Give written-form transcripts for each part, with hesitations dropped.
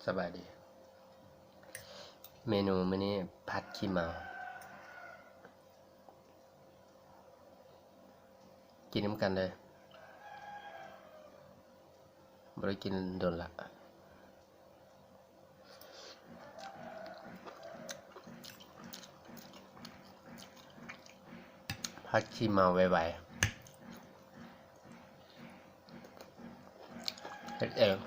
สบายดีเมนูมื้อนี้ผัดขี้เมากินน้ำกันเลยบ่ได้กินโดนละผัดขี้เมาไวๆเฮ็ดเอง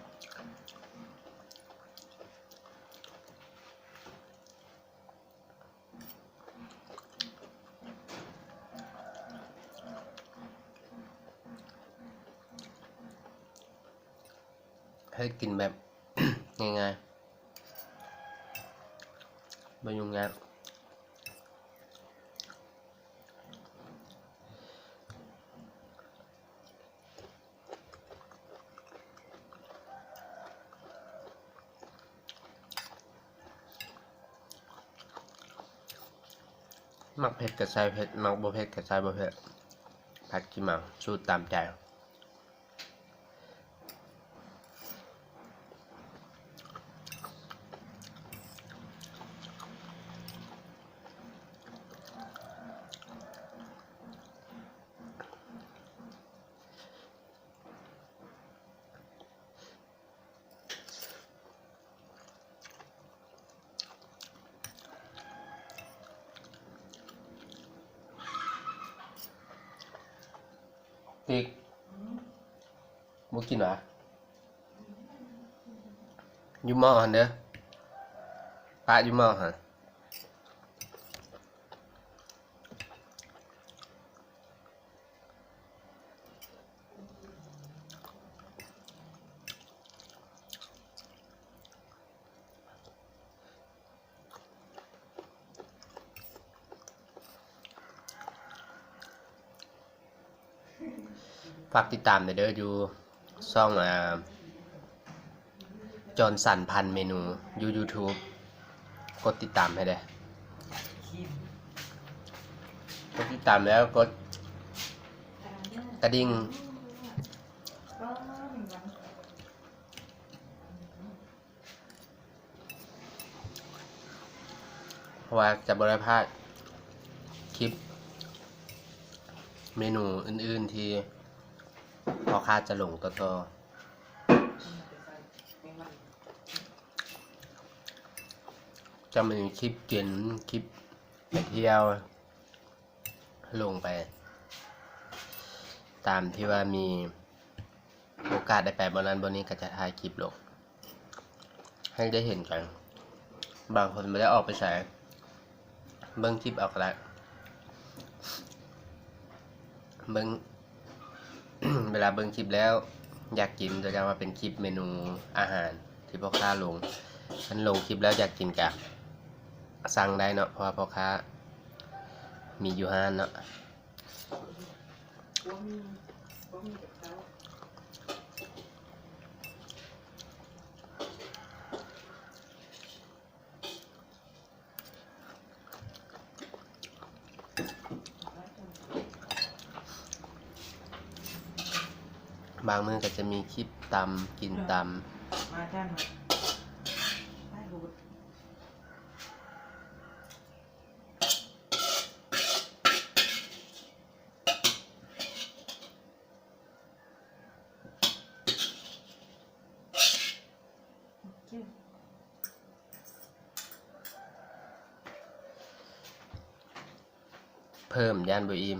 ให้กินแบบ ง่ายๆไม่ยุ่งยากมักเผ็ดก็ใส่เผ็ดมักบ่เผ็ดก็ใส่บ่เผ็ดผัดขี้เมาสูตรตามใจติ๊กบ่กินหรออยู่หม้อหั่นเด้อปะอยู่หม้อหั่นฝากติดตามเด้ออยู่ช่องจอห์นสันพันเมนูอยู่ YouTube กดติดตามให้ได้กดติดตามแล้วกดกระดิ่งเพราะว่าจะบ่ได้พลาดคลิปเมนูอื่นๆที่พอค่าจะลงต่อจะมีคลิปกินคลิปไปเที่ยวลงไปตามที่ว่ามีโอกาสได้ไปบนนั้นบนนี้ก็จะถ่ายคลิปลงให้ได้เห็นกันบางคนไม่ได้ออกไปใช้เบิ่งคลิปเอาก็ได้เบิ่ง เวลาเบิ่งคลิปแล้วอยากกินจะว่าเป็นคลิปเมนูอาหารที่พ่อค้าลงฉันลงคลิปแล้วอยากกินกะสั่งได้เนาะเพราะว่าพ่อค้ามีอยู่ห้านเนาะบางมื้อก็จะมีคลิปตำกินตำเพิ่มย่านบ่อิ่ม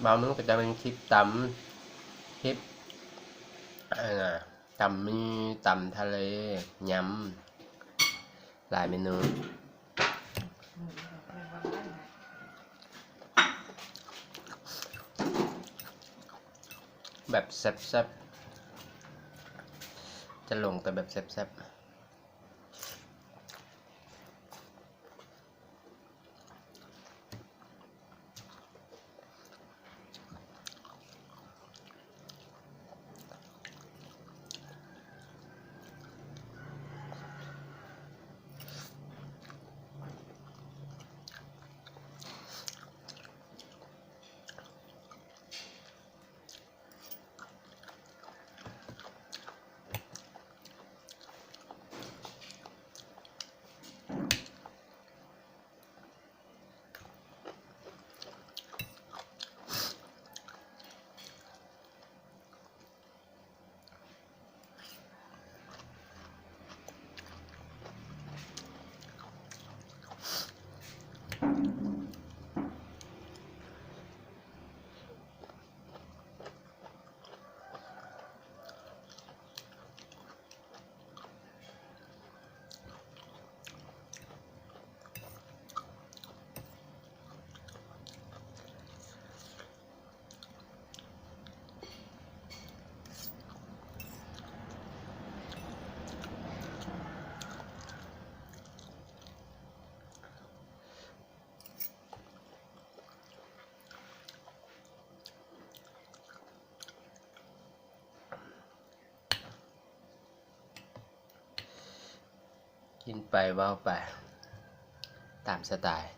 บางมื้อก็จะเป็นคลิปตำคลิปตำมีตำทะเลยำหลายเมนูแบบแซ่บๆจะลงแต่แบบแซ่บๆ กินไปเว้าไปตามสไตล์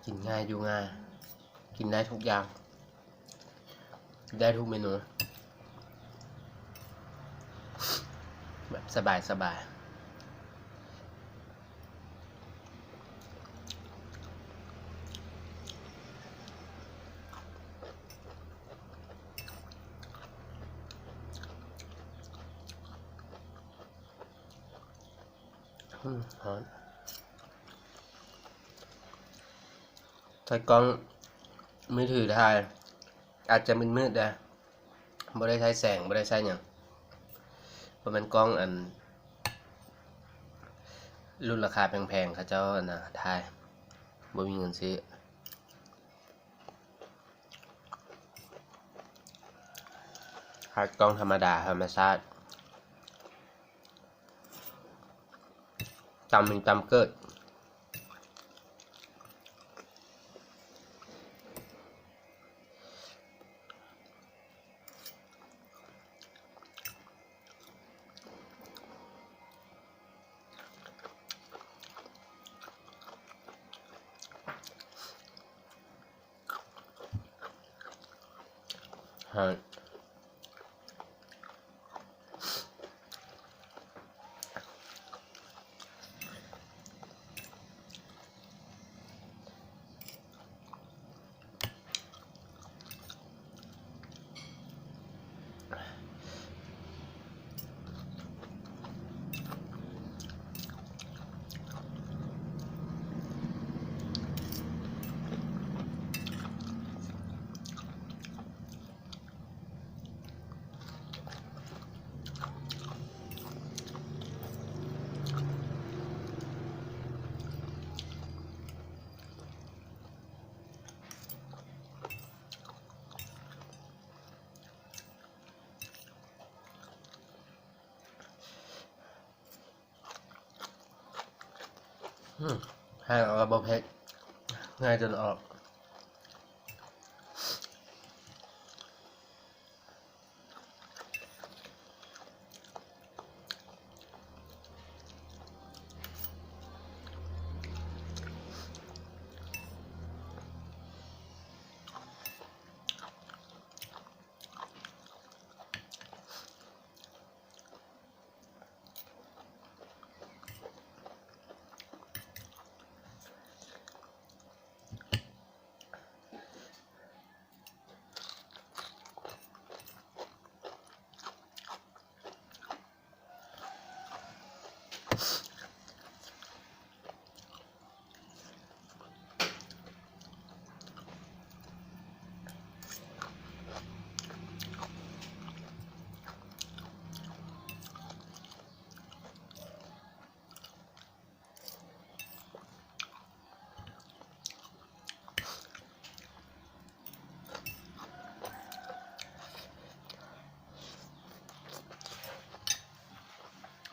กินง่ายอยู่ง่ายกินได้ทุกอย่างได้ทุกเมนูแบบสบายสบายฮอนใช้กล้องมือถือถ่ายอาจจะมืดๆได้บ่ได้ใช้แสงบ่ได้ใช้หยังเพราะมันกล้องอันรุ่นราคาแพงๆเขาเจ้าน่ะถ่ายบ่มีเงินซื้อถ่ายกล้องธรรมดาธรรมชาติจำเป็นจำเกิดฮะให้ออกระบบเพชรง่ายจนออก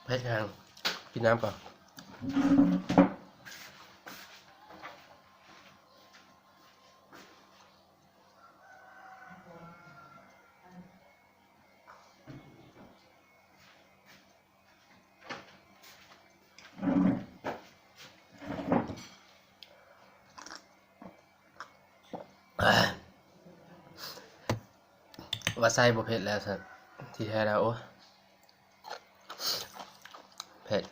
เพชรแห้งกินน้ำเปล่าว่าไส้บ่เผ็ดแล้วสันที่แท้แล้วโอ้เผ็ด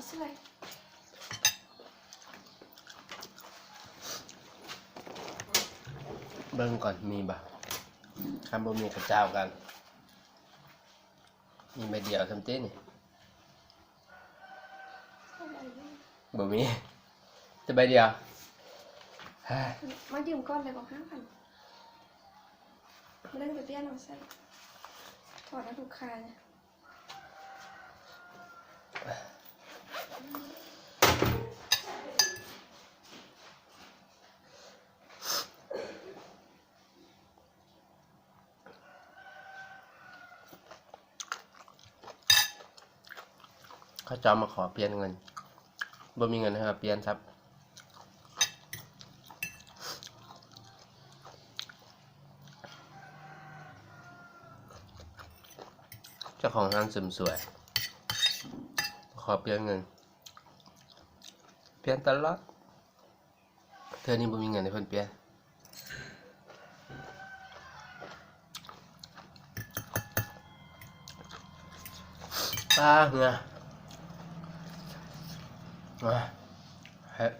มาช่วย เบิ่งก่อนมีบ่คำบ่มีกระเจ้ากันมีใบเดียวทำเต้นี่บ่มีจะใบเดียว มายืมก้อนเลยบอก5,000มาเล่นกับเตี้ยนเอาใส่ถอดแล้วถูกคาเนี่ยเขาจะมาขอเปลี่ยนเงินบ่มีเงินให้เขาเปลี่ยนครับเจ้าของร้านเสริมสวยขอเปลี่ยนเงินเปลี่ยนตลอดเธอนี่บ่มีเงินให้เพิ่นเปลี่ยนเหงื่อเฮ้ย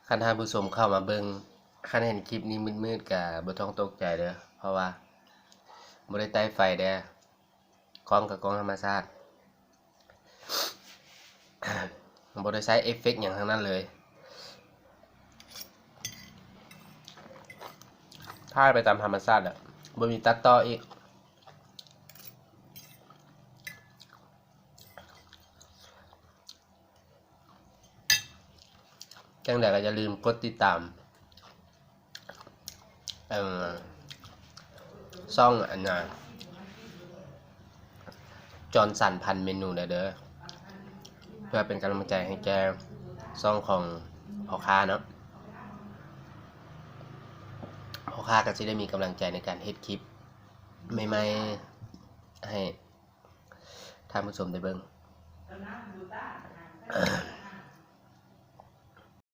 คันท่านผู้ชมเข้ามาเบิ่งคันเห็นคลิปนี้มืดๆก็บ่ต้องตกใจเด้อเพราะว่าบ่ได้ใต้ไฟเด้อกล้องกับกล้องธรรมชาติ บ่ได้ใช้เอฟเฟกต์หยังทั้งนั้นเลยถ่ายไปตามธรรมชาติอ่ะบ่มีตัดต่ออีกจังใดก็อย่าลืมกดติดตามช่องอันน่ะจอห์นสันพันเมนูเด้อเพื่อเป็นกำลังใจให้แกช่องของพ่อค้าเนาะพ่อค้าก็สิได้มีกำลังใจในการเฮ็ดคลิปใหม่ๆให้ท่านผู้ชมได้เบิ่ง